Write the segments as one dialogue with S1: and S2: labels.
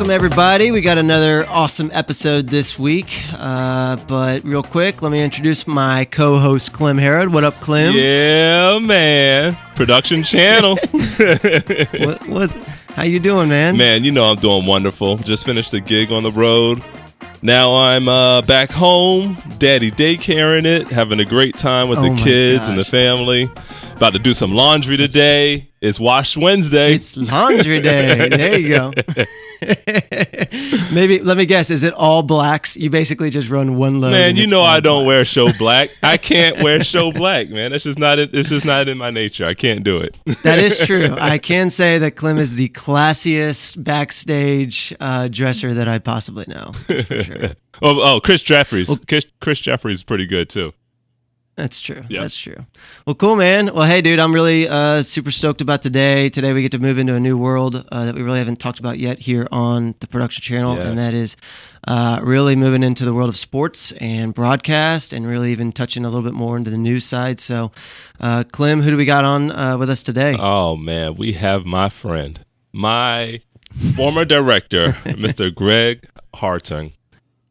S1: Welcome, everybody. We got another awesome episode this week. But real quick, let me introduce my co-host, Clem Harrod. What up, Clem?
S2: Yeah, man. Production channel.
S1: How you doing, man?
S2: Man, you know I'm doing wonderful. Just finished a gig on the road. Now I'm back home, daddy daycaring it, having a great time with the kids and the family. About to do some laundry today. It's Wash Wednesday.
S1: It's laundry day. There you go. Maybe, let me guess, is it all blacks? You basically just run one load.
S2: Man, you know I don't wear show black. I can't wear show black, man. It's just not in my nature. I can't do it.
S1: That is true. I can say that Clem is the classiest backstage dresser that I possibly know. That's for sure.
S2: Chris Jeffries. Chris Jeffries is pretty good too.
S1: That's true. Yep. That's true. Well, cool, man. Well, hey, dude, I'm really super stoked about today. Today we get to move into a new world that we really haven't talked about yet here on the production channel, and that is really moving into the world of sports and broadcast, and really even touching a little bit more into the news side. So, Clem, who do we got on with us today?
S2: Oh, man, we have my friend, my former director, Mr. Greg Hartung.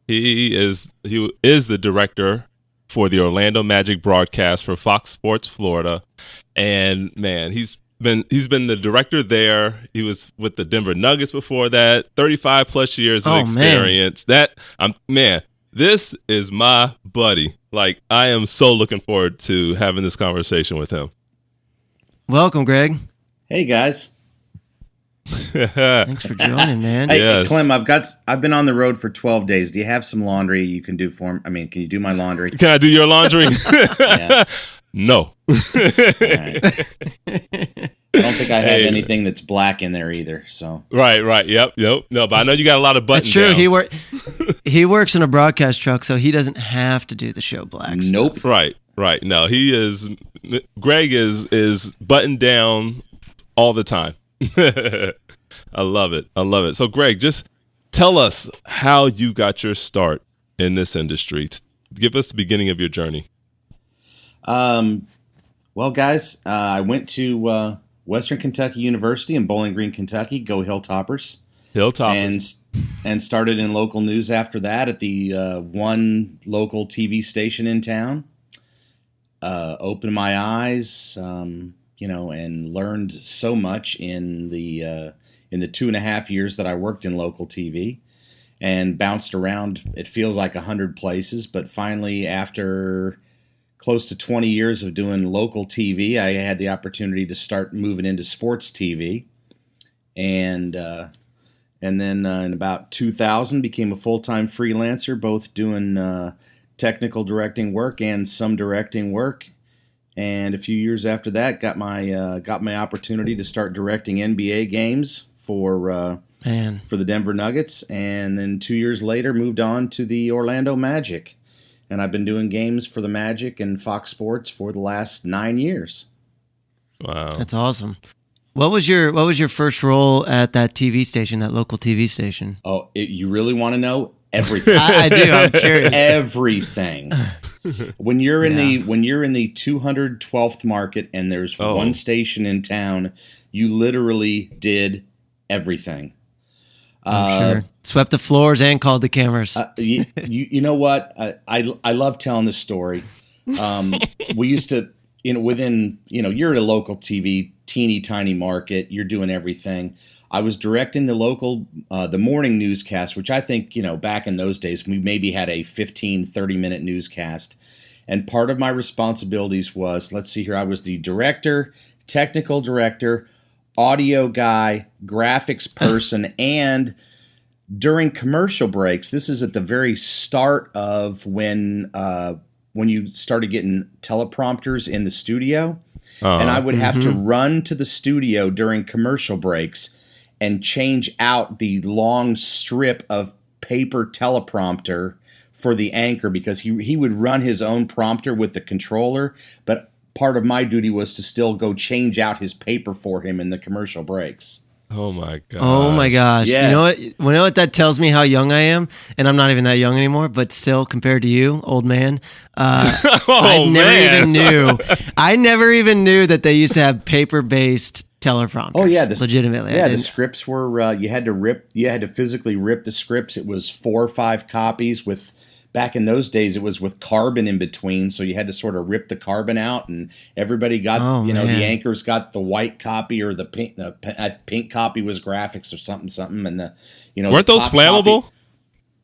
S2: He is the director for the Orlando Magic broadcast for Fox Sports Florida, and man, he's been the director there. He was with the Denver Nuggets before that. 35 plus years of experience. This is my buddy. Like, I am so looking forward to having this conversation with him.
S1: Welcome, Greg.
S3: Hey guys.
S1: Thanks for joining, man.
S3: Hey,
S2: yes.
S3: Clem, I've been on the road for 12 days. Do you have some laundry you can do for me? I mean, can you do my laundry?
S2: Can I do your laundry?
S3: Yeah.
S2: No.
S3: All right. I don't think I have anything that's black in there either. So
S2: Right. Yep. No, but I know you got a lot of buttons.
S1: That's true. He works in a broadcast truck, so he doesn't have to do the show black.
S3: Nope.
S1: Stuff.
S2: Right. No, Greg is buttoned down all the time. I love it. So, Greg, just tell us how you got your start in this industry. Give us the beginning of your journey.
S3: Well, guys, I went to Western Kentucky University in Bowling Green, Kentucky. Go Hilltoppers! And started in local news after that at the one local TV station in town. Opened my eyes. And learned so much in the 2.5 years that I worked in local TV, and bounced around. It feels like 100 places, but finally, after close to 20 years of doing local TV, I had the opportunity to start moving into sports TV, and then in about 2000 became a full-time freelancer, both doing technical directing work and some directing work. And a few years after that, got my opportunity to start directing NBA games for the Denver Nuggets, and then 2 years later moved on to the Orlando Magic, and I've been doing games for the Magic and Fox Sports for the last 9 years.
S2: Wow,
S1: that's awesome. What was your first role at that TV station, that local TV station?
S3: Oh, you really want to know? Everything.
S1: I do. I'm curious.
S3: Everything. When you're in the 212th market and there's one station in town, you literally did everything.
S1: I'm sure. Swept the floors and called the cameras.
S3: You know what? I love telling this story. We used to, within, you're at a local TV, teeny tiny market. You're doing everything. I was directing the local, the morning newscast, which I think, back in those days, we maybe had a 15, 30-minute newscast. And part of my responsibilities was, let's see here, I was the director, technical director, audio guy, graphics person, and during commercial breaks, this is at the very start of when you started getting teleprompters in the studio. And I would have to run to the studio during commercial breaks and change out the long strip of paper teleprompter for the anchor, because he would run his own prompter with the controller, but part of my duty was to still go change out his paper for him in the commercial breaks.
S2: Oh my gosh.
S1: Oh my gosh.
S3: Yeah.
S1: You know what that tells me how young I am? And I'm not even that young anymore, but still, compared to you, old man, I never even knew that they used to have paper-based teleprompters.
S3: Oh yeah,
S1: legitimately.
S3: Yeah, the scripts were you had to physically rip the scripts. It was 4 or 5 copies with. Back in those days, it was with carbon in between, so you had to sort of rip the carbon out, and everybody got, the anchors got the white copy, or the pink copy was graphics or something, and
S2: weren't those flammable?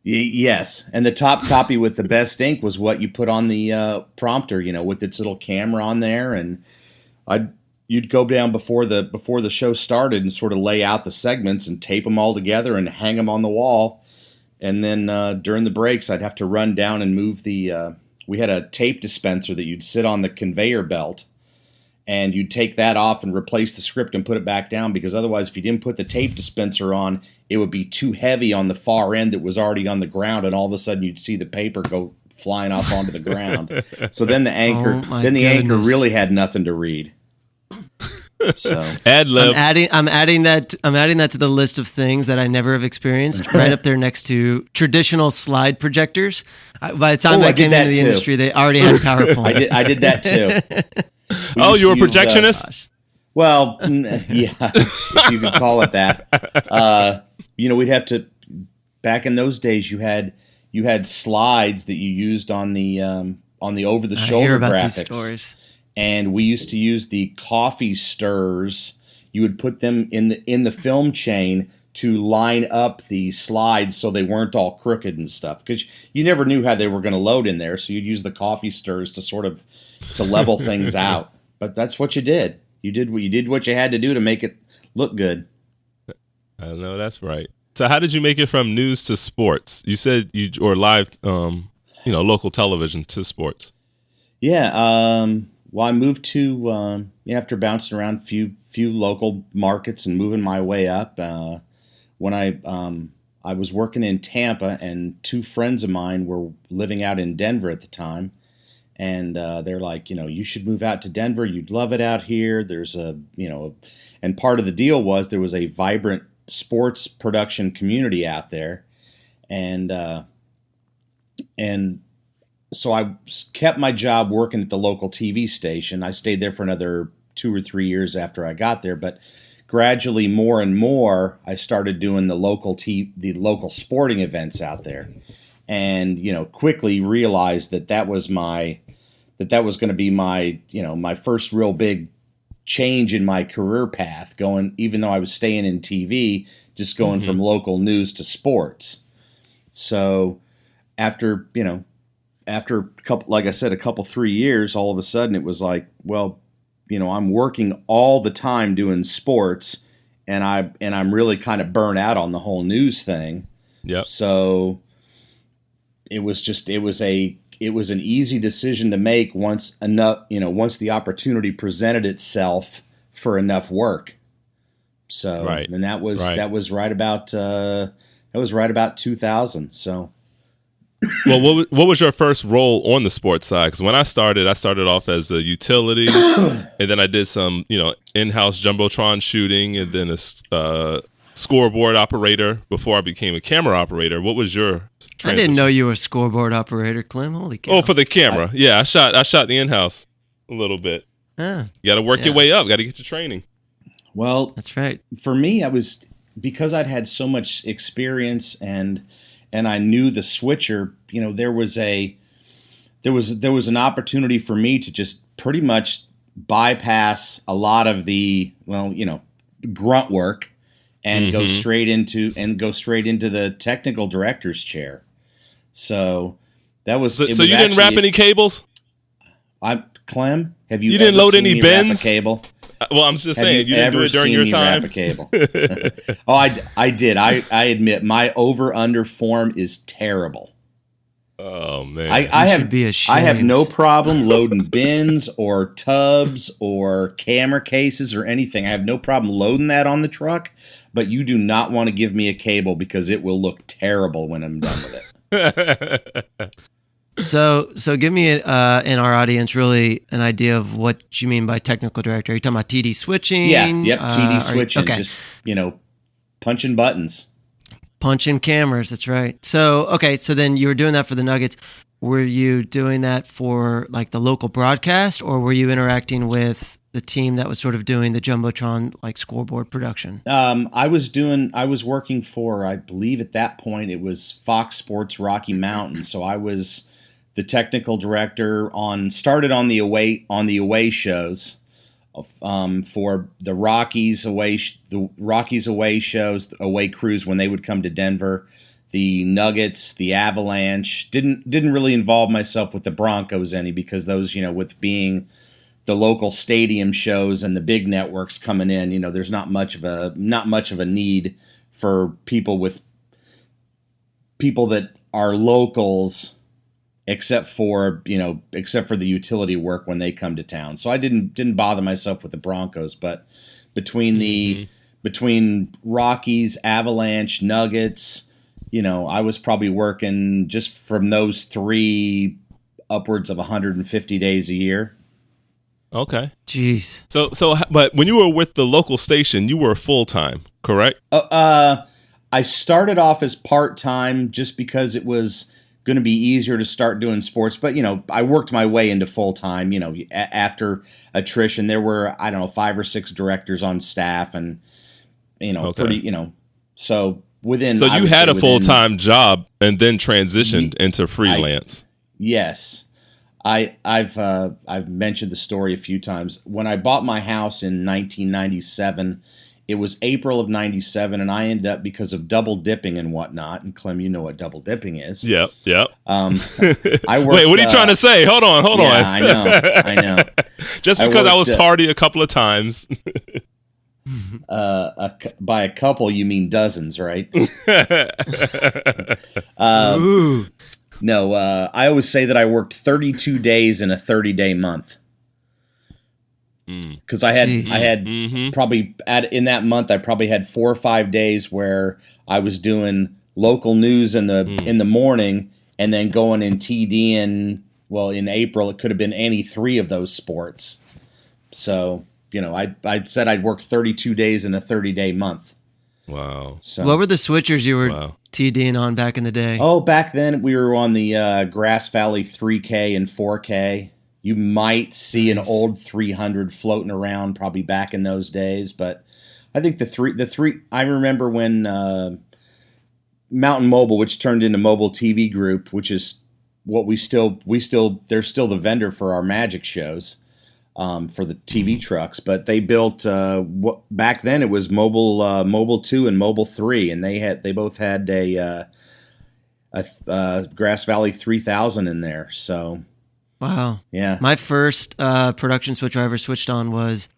S3: Yes, and the top copy with the best ink was what you put on the prompter, with its little camera on there, and you'd go down before the show started and sort of lay out the segments and tape them all together and hang them on the wall. And then during the breaks, I'd have to run down and move we had a tape dispenser that you'd sit on the conveyor belt, and you'd take that off and replace the script and put it back down, because otherwise, if you didn't put the tape dispenser on, it would be too heavy on the far end that was already on the ground, and all of a sudden you'd see the paper go flying off onto the ground. So then the anchor really had nothing to read. So
S2: ad lib.
S1: I'm adding that to the list of things that I never have experienced. Right up there next to traditional slide projectors. By the time I came into the industry, they already had PowerPoint.
S3: I did that too.
S2: You were a projectionist?
S3: Well, yeah, if you could call it that. We'd have to. Back in those days, you had slides that you used on the over the shoulder graphics.
S1: These stories.
S3: And we used to use the coffee stirrers. You would put them in the film chain to line up the slides so they weren't all crooked and stuff, because you never knew how they were going to load in there. So you'd use the coffee stirrers to level things out. But that's what you did. You did what you had to do to make it look good.
S2: I know that's right. So how did you make it from news to sports? You said or live, local television to sports.
S3: Yeah. Well, I moved to after bouncing around a few local markets and moving my way up. When I was working in Tampa, and 2 friends of mine were living out in Denver at the time, and they're like, you should move out to Denver. You'd love it out here. There's and part of the deal was there was a vibrant sports production community out there, and so I kept my job working at the local TV station. I stayed there for another 2 or 3 years after I got there, but gradually, more and more, I started doing the local sporting events out there, and quickly realized that was going to be my my first real big change in my career path. Even though I was staying in TV, just going from local news to sports. So after a couple, like I said, a couple 3 years, all of a sudden it was like, well, I'm working all the time doing sports, and I'm really kind of burnt out on the whole news thing.
S2: Yeah.
S3: So it was an easy decision to make once the opportunity presented itself for enough work. So
S2: right.
S3: And that was right about 2000. So.
S2: Well, what was your first role on the sports side? Because when I started off as a utility, and then I did some, in-house jumbotron shooting, and then a scoreboard operator before I became a camera operator. What was your transition?
S1: I didn't know you were a scoreboard operator, Clem. Holy cow!
S2: Oh, for the camera, I shot the in-house a little bit. You got to work your way up. Got to get your training.
S3: Well,
S1: that's right.
S3: For me, because I'd had so much experience and I knew the switcher, there was an opportunity for me to just pretty much bypass a lot of the grunt work and go straight into the technical director's chair. So that was.
S2: So you didn't wrap any cables?
S3: Clem, have you?
S2: You didn't load any bins?
S3: Wrap a cable?
S2: Well, I'm just saying, you didn't do it during your time.
S3: Wrap a cable? Oh, I did. I admit my over-under form is terrible.
S2: Oh man,
S3: I have no problem loading bins or tubs or camera cases or anything. I have no problem loading that on the truck, but you do not want to give me a cable because it will look terrible when I'm done with it.
S1: So give me in our audience really an idea of what you mean by technical director. Are you talking about TD switching?
S3: Yeah, yep, TD switching.
S1: Okay.
S3: Just punching buttons,
S1: punching cameras. That's right. So then you were doing that for the Nuggets. Were you doing that for like the local broadcast, or were you interacting with the team that was sort of doing the Jumbotron like scoreboard production?
S3: I was working for, I believe at that point it was Fox Sports Rocky Mountain. So I was the technical director started on the away shows, for the Rockies away shows, the away crews when they would come to Denver, the Nuggets, the Avalanche. Didn't really involve myself with the Broncos any, because those, with being the local stadium shows and the big networks coming in, there's not much of a need for people that are locals, except for the utility work when they come to town. So I didn't bother myself with the Broncos, but between Rockies, Avalanche, Nuggets, I was probably working just from those three upwards of 150 days a year.
S2: Okay.
S1: Jeez.
S2: So, but when you were with the local station, you were full-time, correct?
S3: I started off as part-time just because it was going to be easier to start doing sports. But, I worked my way into full-time, after attrition. There were, 5 or 6 directors on staff and, okay. So within...
S2: So you had a full-time job and then transitioned into freelance.
S3: Yes. I've mentioned the story a few times. When I bought my house in 1997, it was April of 97, and I ended up, because of double dipping and whatnot, and Clem, you know what double dipping is.
S2: Yep.
S3: I worked,
S2: wait, what are you trying to say? Hold on.
S3: I know.
S2: Just because I was tardy a couple of times.
S3: By a couple, you mean dozens, right?
S1: Ooh.
S3: No, I always say that I worked 32 days in a 30-day month. Because I had probably in that month I probably had 4 or 5 days where I was doing local news in the morning, and then going in TD in April it could have been any 3 of those sports. So I said I'd work 32 days in a 30-day month.
S2: Wow.
S1: So what were the switchers you were TDing on back in the day?
S3: Oh, back then we were on the Grass Valley 3K and 4K. You might see an old 300 floating around probably back in those days, but I think the three I remember when Mountain Mobile, which turned into Mobile TV Group, which is what they're still the vendor for our magic shows. For the TV trucks, but they built back then it was Mobile 2 and Mobile 3, and they both had a Grass Valley 3000 in there. So
S1: wow,
S3: yeah.
S1: My first production switcher I ever switched on was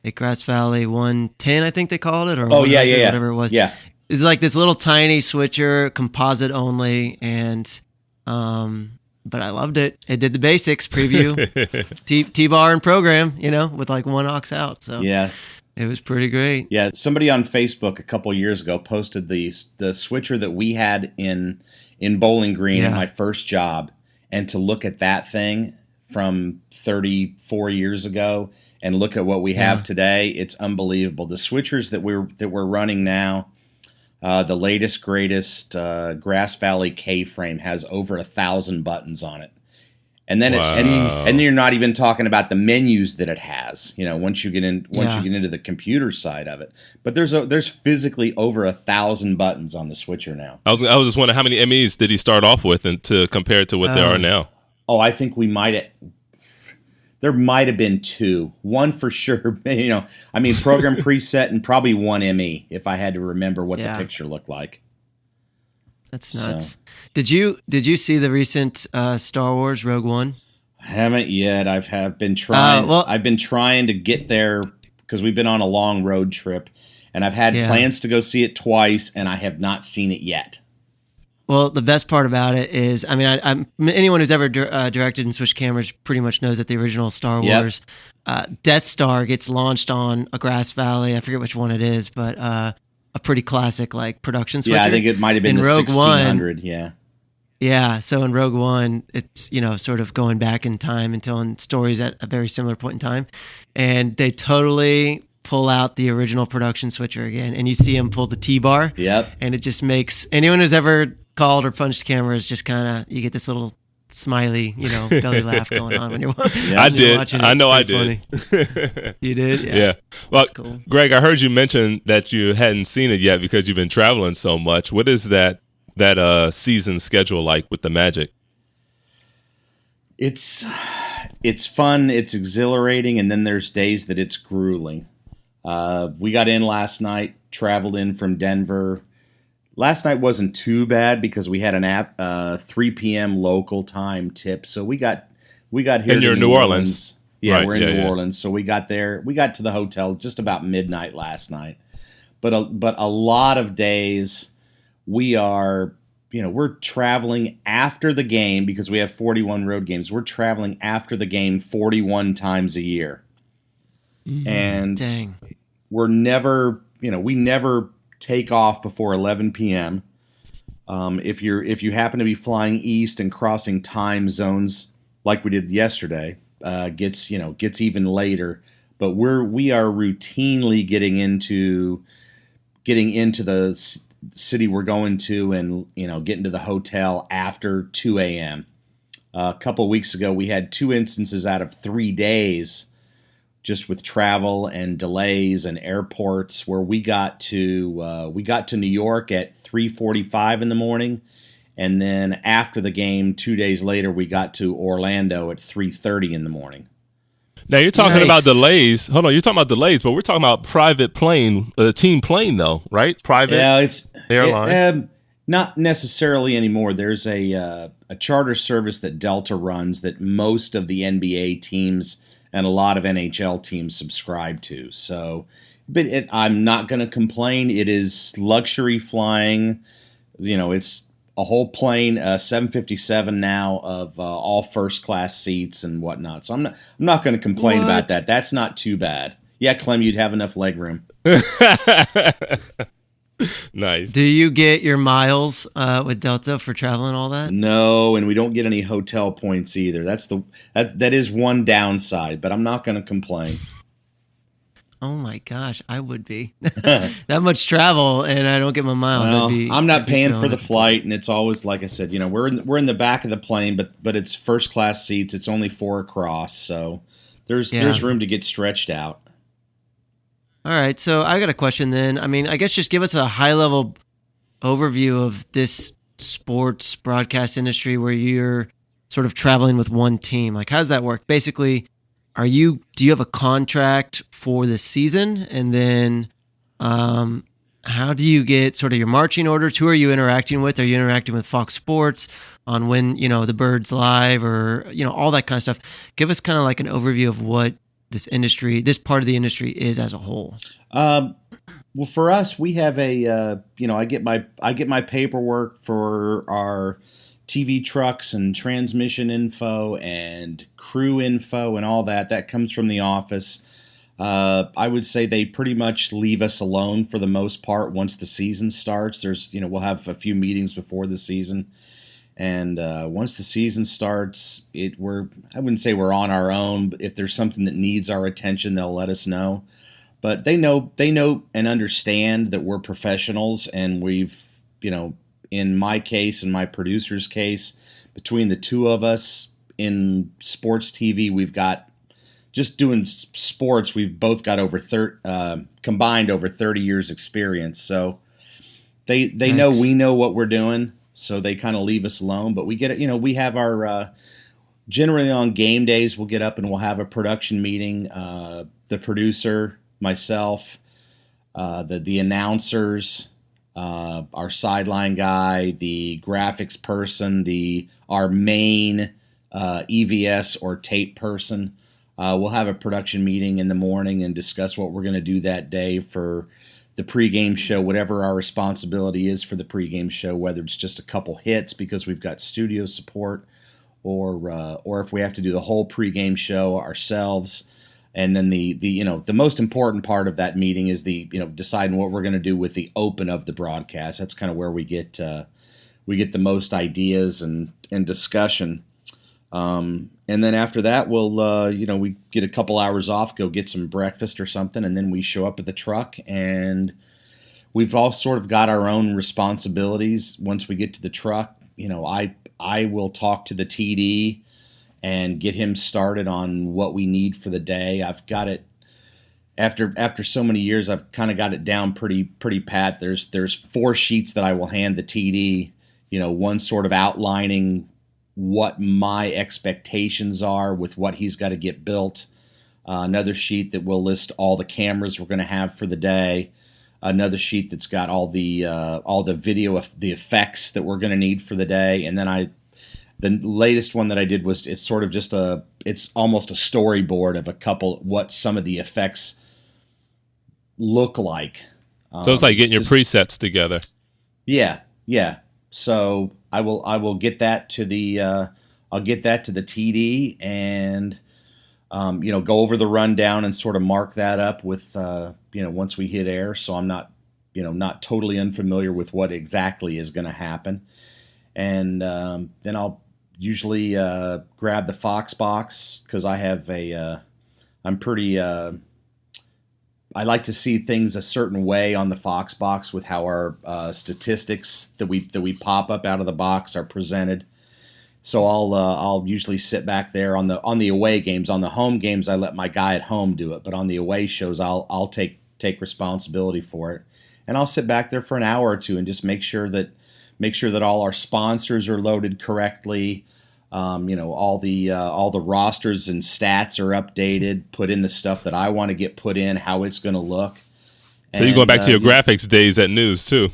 S1: a Grass Valley 110, I think they called it, or whatever it was.
S3: Yeah,
S1: it's like this little tiny switcher, composite only, and but I loved it. It did the basics, preview, T-bar and program, with like one aux out. So
S3: yeah,
S1: it was pretty great.
S3: Yeah, somebody on Facebook a couple years ago posted the switcher that we had in Bowling Green at my first job, and to look at that thing from 34 years ago and look at what we have today, it's unbelievable. The switchers that we're running now. The latest, greatest Grass Valley K-frame has over 1,000 buttons on it, and then and you're not even talking about the menus that it has. Once you get into the computer side of it, but there's physically over 1,000 buttons on the switcher now.
S2: I was just wondering how many MEs did he start off with, and to compare it to what there are now.
S3: Oh, I think there might have been 2. One for sure, program preset and probably 1 ME if I had to remember what the picture looked like.
S1: That's nuts. So. Did you see the recent Star Wars Rogue One?
S3: I haven't yet. I've been trying. I've been trying to get there because we've been on a long road trip, and I've had plans to go see it twice, and I have not seen it yet.
S1: Well, the best part about it is, anyone who's ever directed and switched cameras pretty much knows that the original Star Wars Death Star gets launched on a Grass Valley. I forget which one it is, but a pretty classic like production switcher.
S3: Yeah, I think it might have been the
S1: Rogue
S3: 1600. One,
S1: yeah. So in Rogue One, it's sort of going back in time and telling stories at a very similar point in time, and they totally pull out the original production switcher again, and you see him pull the T-bar.
S3: Yep.
S1: And it just makes anyone who's ever called or punched cameras just kind of, you get this little smiley, belly laugh going on when you're watching.
S2: I did.
S1: Watching
S2: I know I
S1: did. You did?
S2: Yeah. Well,
S1: cool.
S2: Greg, I heard you mention that you hadn't seen it yet because you've been traveling so much. What is that season schedule like with the Magic?
S3: It's fun. It's exhilarating, and then there's days that it's grueling. We got in last night, traveled in from Denver. Last night wasn't too bad because we had an 3 p.m. local time tip, so we got here. And
S2: you're in New Orleans.
S3: Yeah,
S2: right.
S3: We're in New Orleans, so we got there. We got to the hotel just about midnight last night. But a lot of days we are, we're traveling after the game because we have 41 road games. We're traveling after the game 41 times a year. And
S1: dang.
S3: We're never, we never take off before 11 p.m. If you happen to be flying east and crossing time zones like we did yesterday, gets even later. But we are routinely getting into the city we're going to, and getting to the hotel after 2 a.m. A couple of weeks ago, we had 2 instances out of 3 days, just with travel and delays and airports, where we got to New York at 3:45 in the morning, and then after the game 2 days later, we got to Orlando at 3:30 in the morning.
S2: Now you're talking about delays. Hold on, you're talking about delays, but we're talking about private plane, team plane, though, right? Private.
S3: Yeah, it's
S2: airline.
S3: Not necessarily anymore. There's a charter service that Delta runs that most of the NBA teams and a lot of NHL teams subscribe to. So, but I'm not going to complain. It is luxury flying. It's a whole plane, 757 now, of all first class seats and whatnot. So I'm not going to complain about that. That's not too bad. Yeah, Clem, you'd have enough leg room.
S2: Nice.
S1: Do you get your miles with Delta for traveling all that?
S3: No, and we don't get any hotel points either. That is one downside, but I'm not going to complain.
S1: Oh my gosh, I would be. That much travel and I don't get my miles.
S3: Well, I'm not paying for the flight, and it's always, like I said, we're in the back of the plane, but it's first class seats. It's only 4 across, so there's room to get stretched out.
S1: All right, so I got a question then. I mean, I guess just give us a high-level overview of this sports broadcast industry where you're sort of traveling with one team. Like, how does that work? Basically, do you have a contract for the season? And then how do you get sort of your marching orders? Who are you interacting with? Are you interacting with Fox Sports on when, the Bird's live or, all that kind of stuff? Give us kind of like an overview of what this part of the industry is as a whole.
S3: Well, for us, we have I get my paperwork for our TV trucks and transmission info and crew info and all that. That comes from the office. I would say they pretty much leave us alone for the most part once the season starts. We'll have a few meetings before the season. And once the season starts, I wouldn't say we're on our own. But if there's something that needs our attention, they'll let us know. But they know and understand that we're professionals, and we've, in my case and my producer's case, between the two of us in sports TV, we've got, just doing sports, we've both got combined over 30 years experience. So they know we know what we're doing. So they kind of leave us alone, but we get it. We have our, generally on game days, we'll get up and we'll have a production meeting. The producer, myself, the announcers, our sideline guy, the graphics person, our main EVS or tape person. We'll have a production meeting in the morning and discuss what we're going to do that day for the pregame show, whatever our responsibility is for the pregame show, whether it's just a couple hits because we've got studio support, or if we have to do the whole pregame show ourselves. And then the most important part of that meeting is deciding what we're going to do with the open of the broadcast. That's kind of where we get the most ideas and discussion. And then after that, we get a couple hours off, go get some breakfast or something, and then we show up at the truck, and we've all sort of got our own responsibilities once we get to the truck. I will talk to the TD and get him started on what we need for the day. I've got it after so many years. I've kind of got it down pretty pat. There's 4 sheets that I will hand the TD. One sort of outlining what my expectations are with what he's got to get built. Another sheet that will list all the cameras we're going to have for the day. Another sheet that's got all the video, the effects that we're going to need for the day. And then the latest one that I did was it's sort of just it's almost a storyboard of what some of the effects look like.
S2: So it's like getting your presets together.
S3: Yeah. So I will get that to the TD and go over the rundown and sort of mark that up with once we hit air. So I'm not totally unfamiliar with what exactly is going to happen. And then I'll usually grab the Fox box because I have I like to see things a certain way on the Fox box with how our statistics that we pop up out of the box are presented. So I'll usually sit back there on the away games. On the home games, I let my guy at home do it, but on the away shows, I'll take responsibility for it, and I'll sit back there for an hour or two and just make sure that all our sponsors are loaded correctly. All the rosters and stats are updated. Put in the stuff that I want to get put in, how it's going to look.
S2: So you're going back to your graphics days at News too.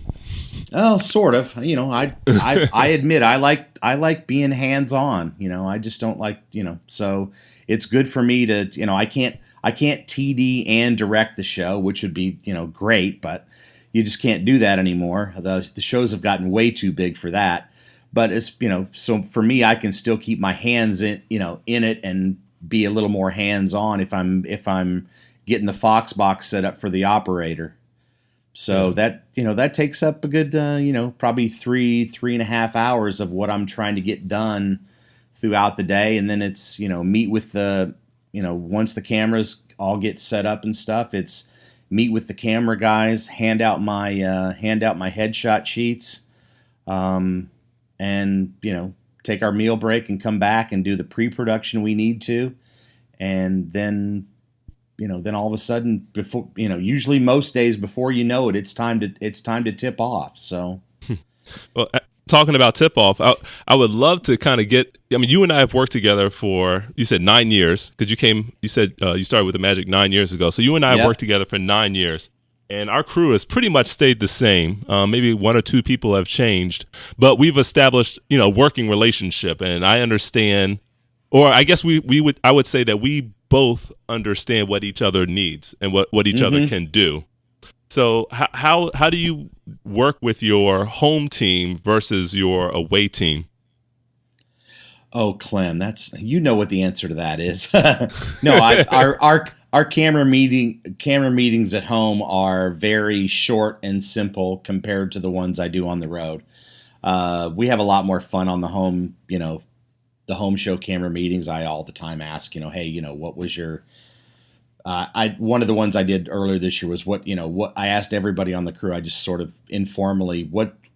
S3: Oh, sort of. I admit I like being hands on. I just don't like. So it's good for me to. I can't TD and direct the show, which would be great, but you just can't do that anymore. The shows have gotten way too big for that. But it's so for me, I can still keep my hands in it and be a little more hands on if I'm getting the Fox box set up for the operator. So that takes up a good probably 3.5 hours of what I'm trying to get done throughout the day, and then it's meet with the once the cameras all get set up and stuff, it's meet with the camera guys, hand out my headshot sheets, and take our meal break and come back and do the pre-production we need to, and then all of a sudden before usually most days before it's time to tip off. So
S2: well, talking about tip off, I would love to kind of get. I mean, you and I have worked together for, you said 9 years, because you said you started with the Magic 9 years ago. So you and I have worked together for 9 years. And our crew has pretty much stayed the same. Maybe 1 or 2 people have changed, but we've established, working relationship. And I understand, or I guess I would say that we both understand what each other needs and what each other can do. So how do you work with your home team versus your away team?
S3: Oh, Clem, what the answer to that is. No, our camera meetings at home are very short and simple compared to the ones I do on the road. We have a lot more fun on the home, the home show camera meetings. I all the time ask, hey, what was your one of the ones I did earlier this year was what I asked everybody on the crew. I just sort of informally,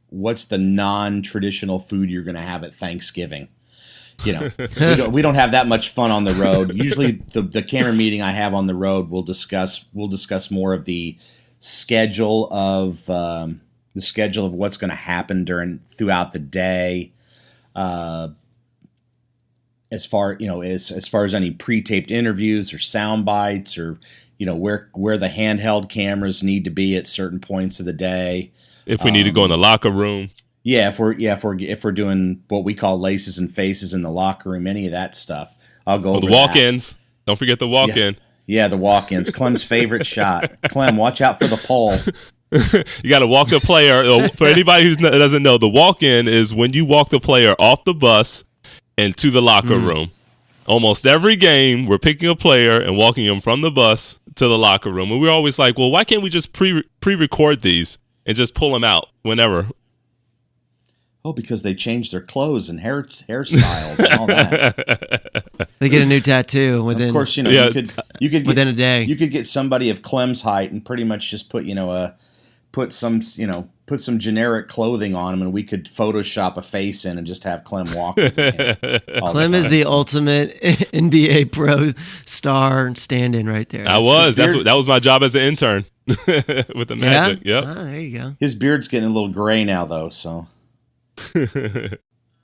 S3: what's the non-traditional food you're going to have at Thanksgiving? We don't have that much fun on the road. Usually the camera meeting I have on the road, we'll discuss more of the schedule of what's going to happen throughout the day. As far as any pre-taped interviews or sound bites, or where the handheld cameras need to be at certain points of the day.
S2: If we need to go in the locker room.
S3: Yeah, if we're doing what we call laces and faces in the locker room, any of that stuff, I'll go over
S2: the walk-ins. Don't forget the walk-in.
S3: Yeah, the walk-ins. Clem's favorite shot. Clem, watch out for the pole.
S2: You got to walk the player. For anybody who doesn't know, the walk-in is when you walk the player off the bus and to the locker room. Almost every game, we're picking a player and walking him from the bus to the locker room. And we're always like, well, why can't we just pre-record these and just pull them out whenever?
S3: Oh, because they changed their clothes and hairstyles and all that.
S1: They get a new tattoo within.
S3: Of course, you could
S1: within a day.
S3: You could get somebody of Clem's height and pretty much just put put some generic clothing on him, and we could Photoshop a face in and just have Clem walk.
S1: Clem is the ultimate NBA pro star stand-in right there.
S2: That was my job as an intern with the Magic.
S1: Yeah?
S2: Yep.
S1: Oh, there you go.
S3: His beard's getting a little gray now, though. So,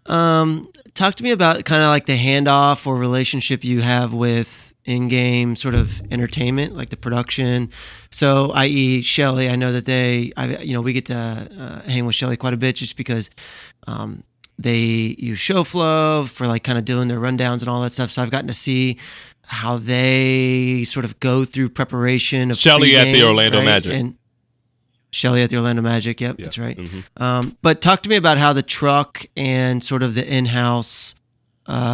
S1: talk to me about kind of like the handoff or relationship you have with in-game sort of entertainment, like the production. So, i.e., Shelly, I know that we get to hang with Shelly quite a bit just because they use Shoflo for like kind of doing their rundowns and all that stuff. So I've gotten to see how they sort of go through preparation of
S2: Shelly
S1: pregame,
S2: at the Orlando
S1: right?
S2: Magic.
S1: And Shelly at the Orlando Magic. Yep, that's right. Mm-hmm. But talk to me about how the truck and sort of the in-house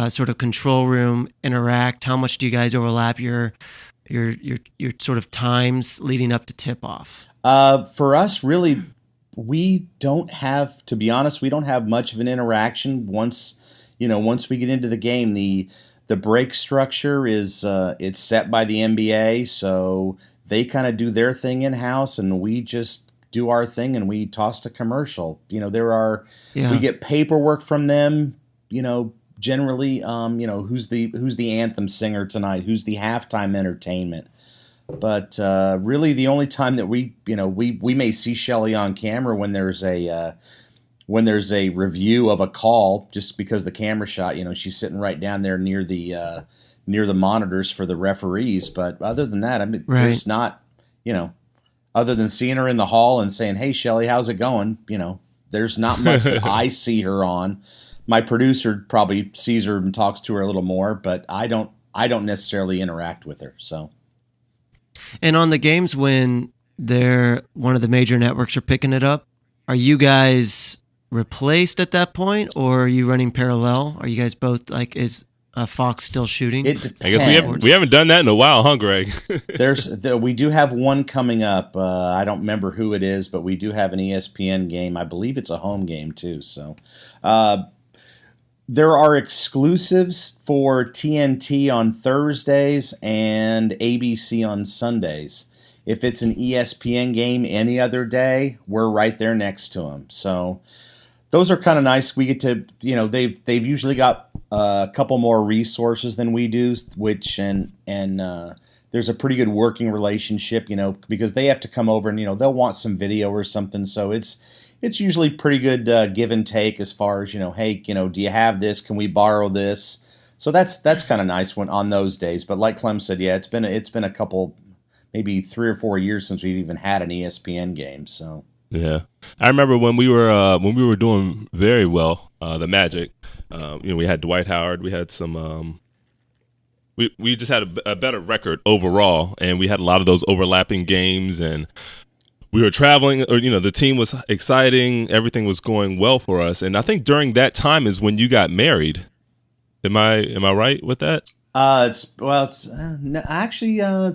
S1: sort of control room interact. How much do you guys overlap your sort of times leading up to tip off?
S3: For us, really, we don't have much of an interaction once we get into the game. The break structure is it's set by the NBA, so they kind of do their thing in house, and we just do our thing, and we toss to commercial. We get paperwork from them. Generally, who's the anthem singer tonight? Who's the halftime entertainment? But really, the only time that we may see Shelly on camera when there's a review of a call, just because the camera shot, she's sitting right down there near the monitors for the referees. But other than that, I mean, there's not, other than seeing her in the hall and saying, "Hey, Shelly, how's it going?" There's not much that I see her on. My producer probably sees her and talks to her a little more, but I don't necessarily interact with her. So.
S1: And on the games when one of the major networks are picking it up, are you guys replaced at that point, or are you running parallel? Are you guys both like, is Fox still shooting?
S3: It depends.
S2: I guess we haven't done that in a while, huh, Greg?
S3: We do have one coming up. I don't remember who it is, but we do have an ESPN game. I believe it's a home game too. So. There are exclusives for TNT on Thursdays and ABC on Sundays. If it's an ESPN game any other day, we're right there next to them. So those are kind of nice. We get to, they've usually got a couple more resources than we do, which and there's a pretty good working relationship, because they have to come over and they'll want some video or something. So it's usually pretty good give and take as far as, hey, do you have this? Can we borrow this? So that's kind of nice when on those days. But like Clem said, yeah, it's been a couple, maybe 3 or 4 years since we've even had an ESPN game. So
S2: yeah, I remember when we were doing very well, the Magic. We had Dwight Howard. We had some. We just had a better record overall, and we had a lot of those overlapping games and. We were traveling, or the team was exciting. Everything was going well for us, and I think during that time is when you got married. Am I right with that?
S3: It's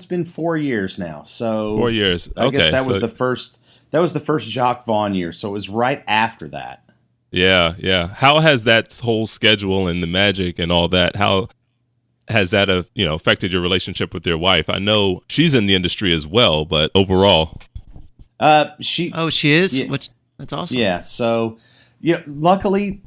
S3: been 4 years now. So
S2: 4 years.
S3: I guess that was the first. That was the first Jacques Vaughn year, so it was right after that.
S2: Yeah, yeah. How has that whole schedule and the Magic and all that? How has that affected your relationship with your wife? I know she's in the industry as well, but overall.
S3: She
S1: is?
S3: Yeah,
S1: that's awesome.
S3: Yeah. So, luckily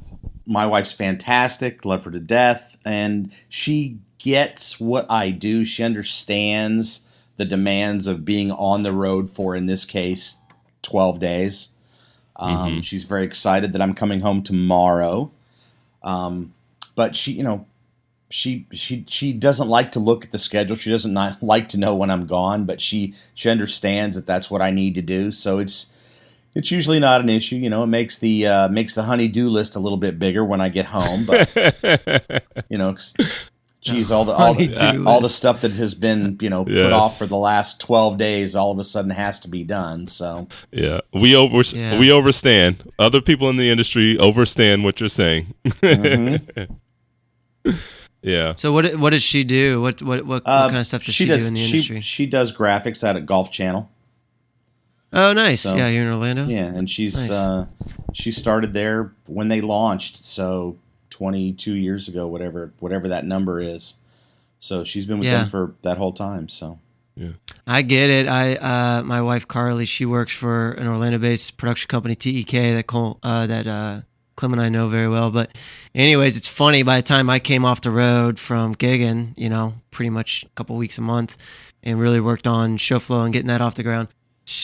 S3: my wife's fantastic, love her to death. And she gets what I do. She understands the demands of being on the road for, in this case, 12 days. She's very excited that I'm coming home tomorrow. But she doesn't like to look at the schedule. She doesn't not like to know when I'm gone, but she understands that that's what I need to do. So it's usually not an issue. It makes the honey-do list a little bit bigger when I get home. But geez, all the stuff that has been put off for the last 12 days all of a sudden has to be done. So
S2: yeah, we overstand. Other people in the industry overstand what you're saying. Mm-hmm. Yeah.
S1: So what does she do? What kind of stuff does she do in the industry?
S3: She does graphics out at Golf Channel.
S1: Oh, nice. So, yeah, here in Orlando.
S3: Yeah, and she's nice. She started there when they launched, so 22 years ago, whatever that number is. So she's been with them for that whole time. So
S2: yeah.
S1: I get it. My wife Carly, she works for an Orlando-based production company, TEK, that Clem and I know very well. But anyways, it's funny. By the time I came off the road from gigging, pretty much a couple weeks a month, and really worked on Shoflo and getting that off the ground,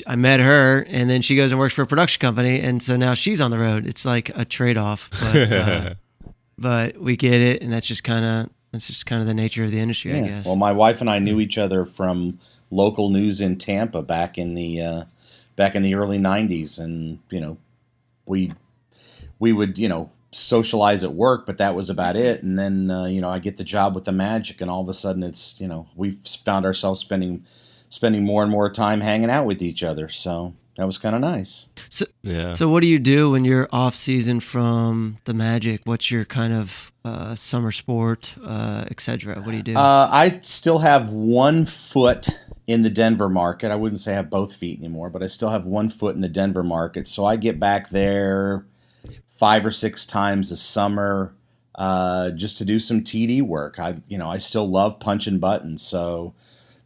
S1: I met her, and then she goes and works for a production company, and so now she's on the road. It's like a trade-off, but we get it, and that's just kind of the nature of the industry, I guess.
S3: Well, my wife and I knew each other from local news in Tampa back in the early '90s, and we would socialize at work, but that was about it. And then I get the job with the Magic, and all of a sudden it's we found ourselves spending more and more time hanging out with each other. So that was kind of nice.
S1: So what do you do when you're off season from the Magic? What's your kind of summer sport, etc.? What do you do?
S3: I still have one foot in the Denver market. I wouldn't say I have both feet anymore, but I still have one foot in the Denver market. So I get back there 5 or 6 times a summer just to do some TD work. I still love punching buttons. So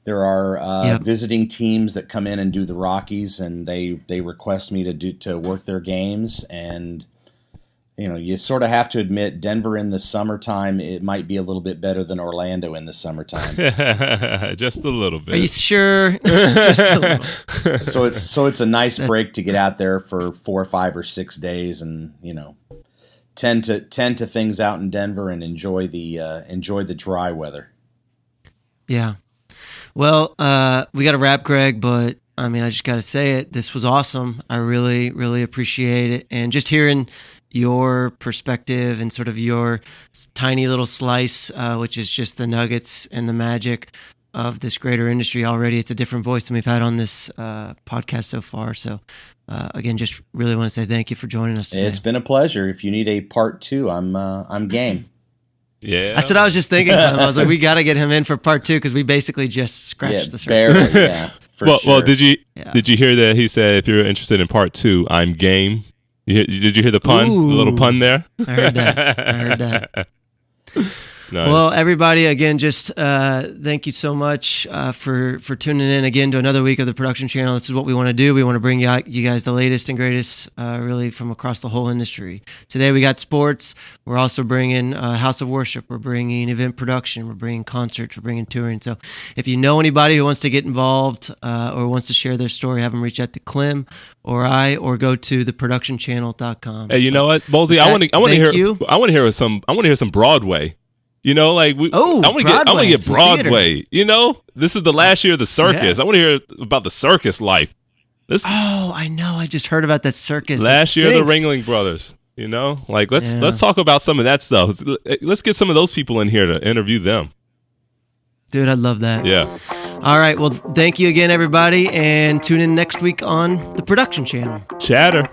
S3: there are visiting teams that come in and do the Rockies, and they request me to work their games. And you sort of have to admit, Denver in the summertime, it might be a little bit better than Orlando in the summertime.
S2: Just a little bit.
S1: Are you sure? Just a little.
S3: So it's a nice break to get out there for 4 or 5 or 6 days, and tend to things out in Denver and enjoy the dry weather.
S1: Yeah. Well, we got to wrap, Greg, but I just got to say it. This was awesome. I really, really appreciate it. And just hearing your perspective and sort of your tiny little slice, which is just the nuggets and the magic of this greater industry already. It's a different voice than we've had on this podcast so far. So again, just really want to say thank you for joining us today.
S3: It's been a pleasure. If you need a part 2, I'm game.
S2: Yeah,
S1: that's what I was just thinking. I was like, we got to get him in for part 2 because we basically just scratched the surface.
S3: Barely, yeah.
S2: Well, did you hear that he said if you're interested in part 2, I'm game? Did you hear the pun?
S1: Ooh.
S2: The little pun there?
S1: I heard that.
S2: Nice.
S1: Well, everybody, again, just thank you so much for tuning in again to another week of the Production Channel. This is what we want to do. We want to bring you guys the latest and greatest, really, from across the whole industry. Today we got sports. We're also bringing House of Worship. We're bringing event production. We're bringing concerts. We're bringing touring. So if you know anybody who wants to get involved or wants to share their story, have them reach out to Clem or go to theproductionchannel.com.
S2: Hey, you know what, Bolsey? I want to hear some Broadway. I want to get Broadway. This is the last year of the circus. Yeah. I want to hear about the circus life.
S1: I know. I just heard about that circus.
S2: Last year, the Ringling Brothers. Let's talk about some of that stuff. Let's get some of those people in here to interview them.
S1: Dude, I'd love that.
S2: Yeah.
S1: All right. Well, thank you again, everybody, and tune in next week on the Production Channel.
S2: Chatter.